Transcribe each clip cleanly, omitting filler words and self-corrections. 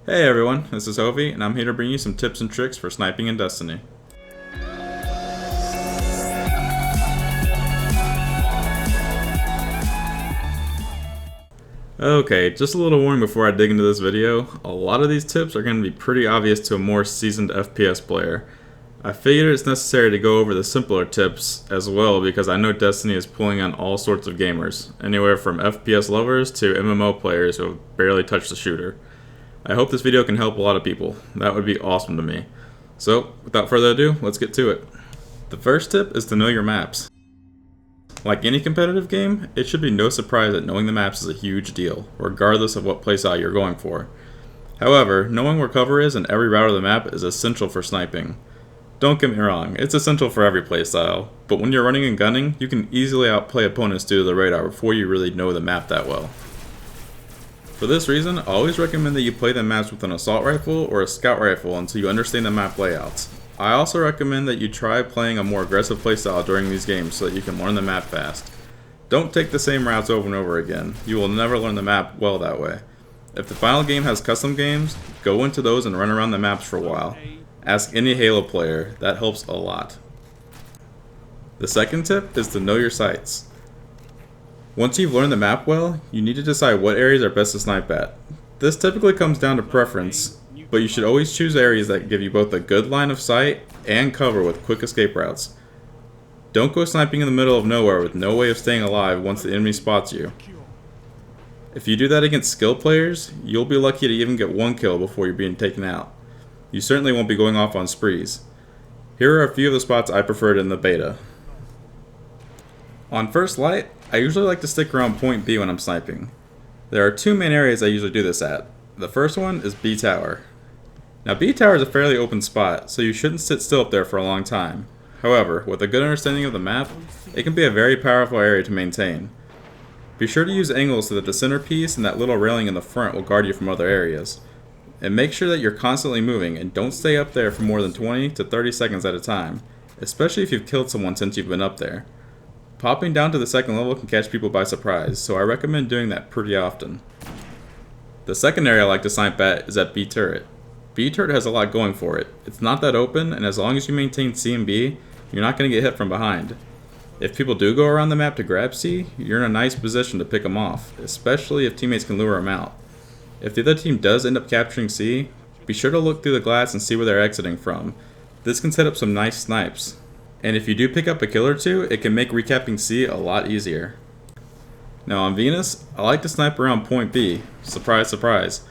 Hey everyone, this is kjhovey, and I'm here to bring you some tips and tricks for sniping in Destiny. Okay, just a little warning before I dig into this video. A lot of these tips are going to be pretty obvious to a more seasoned FPS player. I figured it's necessary to go over the simpler tips as well because I know Destiny is pulling on all sorts of gamers, anywhere from FPS lovers to MMO players who have barely touched the shooter. I hope this video can help a lot of people. That would be awesome to me. So, without further ado, let's get to it. The first tip is to know your maps. Like any competitive game, it should be no surprise that knowing the maps is a huge deal, regardless of what playstyle you're going for. However, knowing where cover is in every route of the map is essential for sniping. Don't get me wrong, it's essential for every playstyle, but when you're running and gunning, you can easily outplay opponents due to the radar before you really know the map that well. For this reason, I always recommend that you play the maps with an assault rifle or a scout rifle until you understand the map layouts. I also recommend that you try playing a more aggressive playstyle during these games so that you can learn the map fast. Don't take the same routes over and over again. You will never learn the map well that way. If the final game has custom games, go into those and run around the maps for a while. Ask any Halo player, that helps a lot. The second tip is to know your sites. Once you've learned the map well, you need to decide what areas are best to snipe at. This typically comes down to preference, but you should always choose areas that give you both a good line of sight and cover with quick escape routes. Don't go sniping in the middle of nowhere with no way of staying alive once the enemy spots you. If you do that against skilled players, you'll be lucky to even get one kill before you're being taken out. You certainly won't be going off on sprees. Here are a few of the spots I preferred in the beta. On first light, I usually like to stick around point B when I'm sniping. There are two main areas I usually do this at. The first one is B Tower. Now B Tower is a fairly open spot, so you shouldn't sit still up there for a long time. However, with a good understanding of the map, it can be a very powerful area to maintain. Be sure to use angles so that the centerpiece and that little railing in the front will guard you from other areas. And make sure that you're constantly moving and don't stay up there for more than 20 to 30 seconds at a time, especially if you've killed someone since you've been up there. Popping down to the second level can catch people by surprise, so I recommend doing that pretty often. The second area I like to snipe at is at B Turret. B Turret has a lot going for it. It's not that open, and as long as you maintain C and B, you're not going to get hit from behind. If people do go around the map to grab C, you're in a nice position to pick them off, especially if teammates can lure them out. If the other team does end up capturing C, be sure to look through the glass and see where they're exiting from. This can set up some nice snipes. And if you do pick up a kill or two, it can make recapping C a lot easier. Now on Venus, I like to snipe around point B. Surprise, surprise.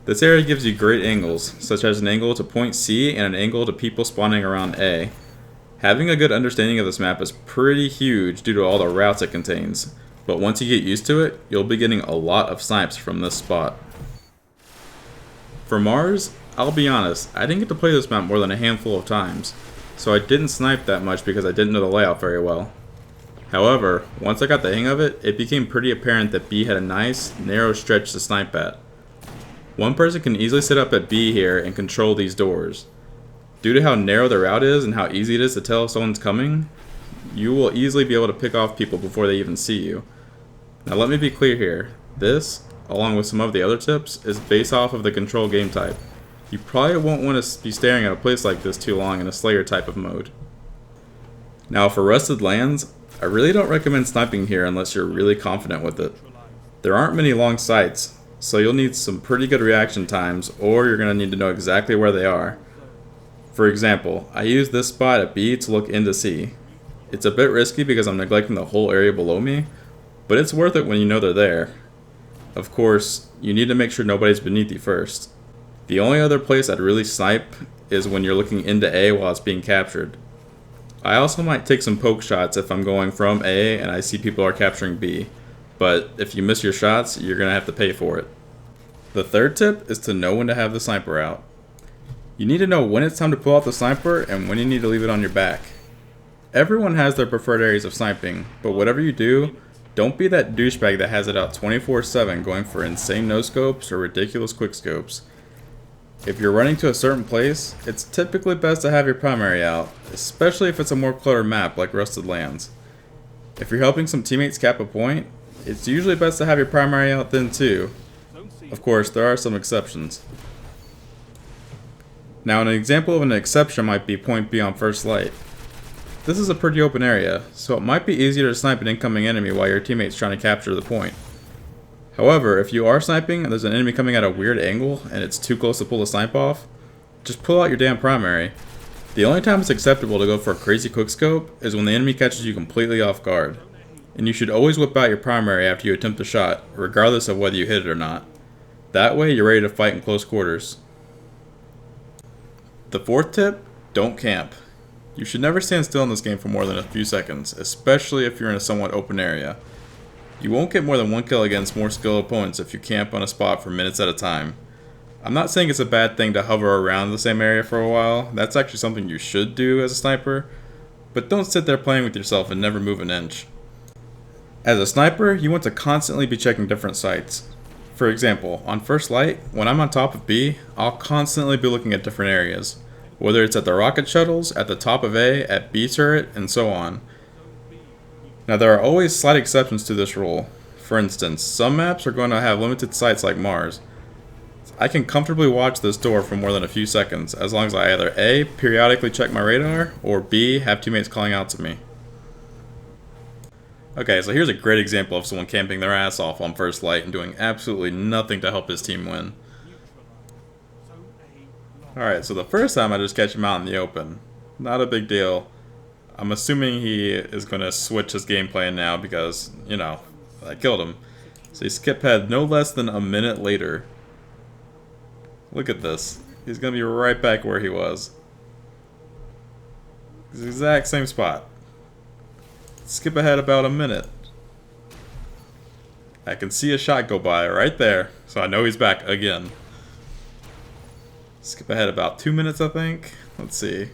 This area gives you great angles, such as an angle to point C and an angle to people spawning around A. Having a good understanding of this map is pretty huge due to all the routes it contains, but once you get used to it, you'll be getting a lot of snipes from this spot. For Mars, I'll be honest, I didn't get to play this map more than a handful of times, so I didn't snipe that much because I didn't know the layout very well. However, once I got the hang of it, it became pretty apparent that B had a nice, narrow stretch to snipe at. One person can easily sit up at B here and control these doors. Due to how narrow the route is and how easy it is to tell if someone's coming, you will easily be able to pick off people before they even see you. Now let me be clear here, this, along with some of the other tips, is based off of the control game type. You probably won't want to be staring at a place like this too long in a Slayer type of mode. Now for Rusted Lands, I really don't recommend sniping here unless you're really confident with it. There aren't many long sights, so you'll need some pretty good reaction times, or you're going to need to know exactly where they are. For example, I use this spot at B to look into C. It's a bit risky because I'm neglecting the whole area below me, but it's worth it when you know they're there. Of course, you need to make sure nobody's beneath you first. The only other place I'd really snipe is when you're looking into A while it's being captured. I also might take some poke shots if I'm going from A and I see people are capturing B, but if you miss your shots, you're going to have to pay for it. The third tip is to know when to have the sniper out. You need to know when it's time to pull out the sniper and when you need to leave it on your back. Everyone has their preferred areas of sniping, but whatever you do, don't be that douchebag that has it out 24/7 going for insane no-scopes or ridiculous quickscopes. If you're running to a certain place, it's typically best to have your primary out, especially if it's a more cluttered map like Rusted Lands. If you're helping some teammates cap a point, it's usually best to have your primary out then too. Of course, there are some exceptions. Now an example of an exception might be point B on first light. This is a pretty open area, so it might be easier to snipe an incoming enemy while your teammate's trying to capture the point. However, if you are sniping and there's an enemy coming at a weird angle and it's too close to pull the snipe off, just pull out your damn primary. The only time it's acceptable to go for a crazy quickscope is when the enemy catches you completely off guard. And you should always whip out your primary after you attempt a shot, regardless of whether you hit it or not. That way you're ready to fight in close quarters. The fourth tip, don't camp. You should never stand still in this game for more than a few seconds, especially if you're in a somewhat open area. You won't get more than one kill against more skilled opponents if you camp on a spot for minutes at a time. I'm not saying it's a bad thing to hover around the same area for a while, that's actually something you should do as a sniper, but don't sit there playing with yourself and never move an inch. As a sniper, you want to constantly be checking different sites. For example, on first light, when I'm on top of B, I'll constantly be looking at different areas. Whether it's at the rocket shuttles, at the top of A, at B turret, and so on. Now there are always slight exceptions to this rule. For instance, some maps are going to have limited sites like Mars. I can comfortably watch this door for more than a few seconds, as long as I either A, periodically check my radar, or B, have teammates calling out to me. Okay, so here's a great example of someone camping their ass off on first light and doing absolutely nothing to help his team win. Alright, so the first time I just catch him out in the open. Not a big deal. I'm assuming he is going to switch his game plan now because, you know, I killed him. So he skip head no less than a minute later. Look at this. He's going to be right back where he was. The exact same spot. Skip ahead about a minute. I can see a shot go by right there, so I know he's back again. Skip ahead about 2 minutes, I think. Let's see.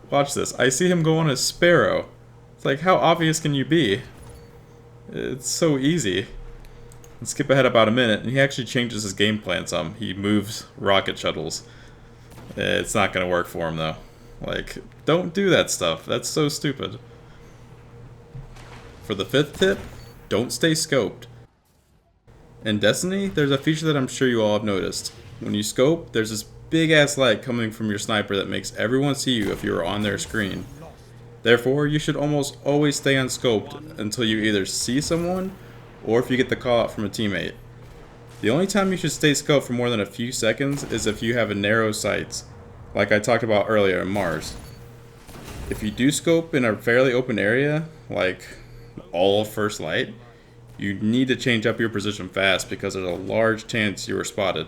Watch this. I see him go on his Sparrow. It's like, how obvious can you be? It's so easy. And skip ahead about a minute, and he actually changes his game plan some. He moves rocket shuttles. It's not going to work for him, though. Like, don't do that stuff. That's so stupid. For the fifth tip, don't stay scoped. In Destiny, there's a feature that I'm sure you all have noticed. When you scope, there's this big ass light coming from your sniper that makes everyone see you if you are on their screen. Therefore, you should almost always stay unscoped until you either see someone or if you get the call out from a teammate. The only time you should stay scoped for more than a few seconds is if you have a narrow sights, like I talked about earlier in Mars. If you do scope in a fairly open area, like all of first light, you need to change up your position fast because there's a large chance you were spotted.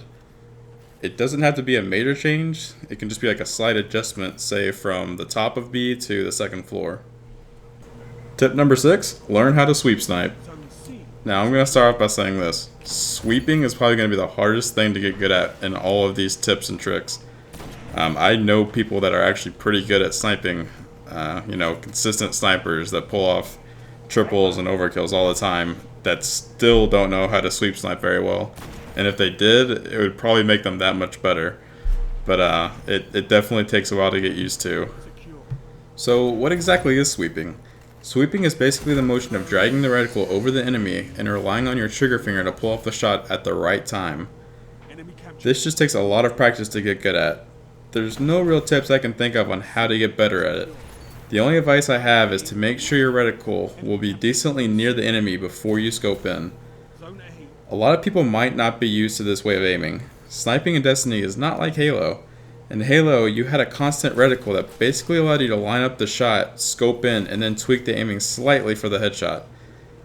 It doesn't have to be a major change, it can just be like a slight adjustment, say from the top of B to the second floor. Tip number 6, learn how to sweep snipe. Now I'm going to start off by saying this. Sweeping is probably going to be the hardest thing to get good at in all of these tips and tricks. I know people that are actually pretty good at sniping, consistent snipers that pull off triples and overkills all the time that still don't know how to sweep snipe very well. And if they did, it would probably make them that much better. But it definitely takes a while to get used to. So what exactly is sweeping? Sweeping is basically the motion of dragging the reticle over the enemy and relying on your trigger finger to pull off the shot at the right time. This just takes a lot of practice to get good at. There's no real tips I can think of on how to get better at it. The only advice I have is to make sure your reticle will be decently near the enemy before you scope in. A lot of people might not be used to this way of aiming. Sniping in Destiny is not like Halo. In Halo, you had a constant reticle that basically allowed you to line up the shot, scope in, and then tweak the aiming slightly for the headshot.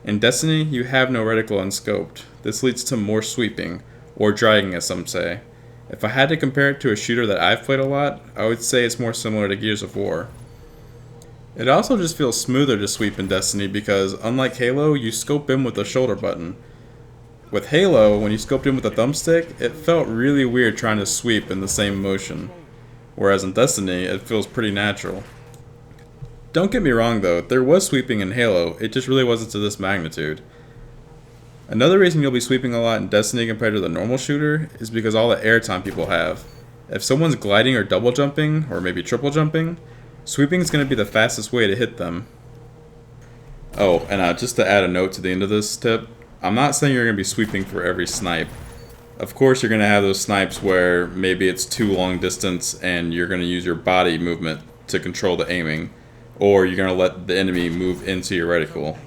In Destiny, you have no reticle unscoped. This leads to more sweeping, or dragging as some say. If I had to compare it to a shooter that I've played a lot, I would say it's more similar to Gears of War. It also just feels smoother to sweep in Destiny because, unlike Halo, you scope in with the shoulder button. With Halo, when you scoped in with the thumbstick, it felt really weird trying to sweep in the same motion. Whereas in Destiny, it feels pretty natural. Don't get me wrong though, there was sweeping in Halo, it just really wasn't to this magnitude. Another reason you'll be sweeping a lot in Destiny compared to the normal shooter is because all the airtime people have. If someone's gliding or double jumping, or maybe triple jumping, sweeping is going to be the fastest way to hit them. Oh, and just to add a note to the end of this tip, I'm not saying you're going to be sweeping for every snipe. Of course, you're going to have those snipes where maybe it's too long distance and you're going to use your body movement to control the aiming, or you're going to let the enemy move into your reticle.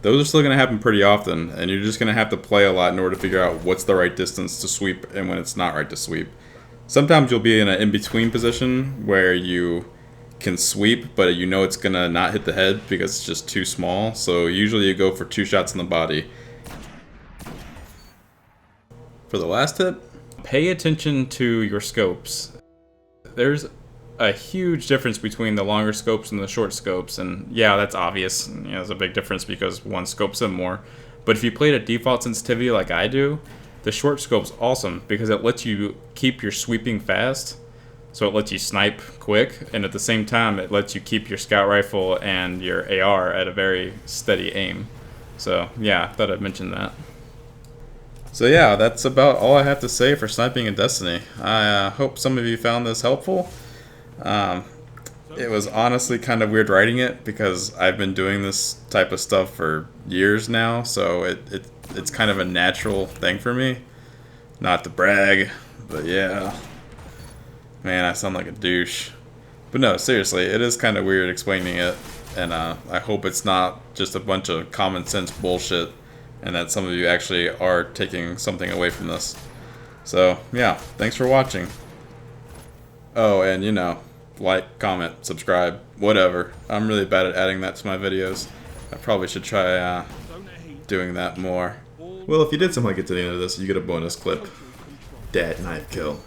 Those are still going to happen pretty often, and you're just going to have to play a lot in order to figure out what's the right distance to sweep and when it's not right to sweep. Sometimes you'll be in an in-between position where you can sweep, but you know it's going to not hit the head because it's just too small, so usually you go for 2 shots in the body. For the last tip, pay attention to your scopes. There's a huge difference between the longer scopes and the short scopes, and yeah, that's obvious. You know, there's a big difference because one scopes them more. But if you played at default sensitivity like I do, the short scope's awesome because it lets you keep your sweeping fast, so it lets you snipe quick, and at the same time it lets you keep your scout rifle and your AR at a very steady aim. So yeah, I thought I'd mention that. So yeah, that's about all I have to say for sniping in Destiny. I hope some of you found this helpful. It was honestly kind of weird writing it because I've been doing this type of stuff for years now, so it's kind of a natural thing for me. Not to brag, but yeah. Man, I sound like a douche. But no, seriously, it is kind of weird explaining it, and I hope it's not just a bunch of common sense bullshit, and that some of you actually are taking something away from this. So, yeah, thanks for watching. Oh, and you know, like, comment, subscribe, whatever. I'm really bad at adding that to my videos. I probably should try doing that more. Well, if you did somehow get to the end of this, you get a bonus clip. Dad knife kill.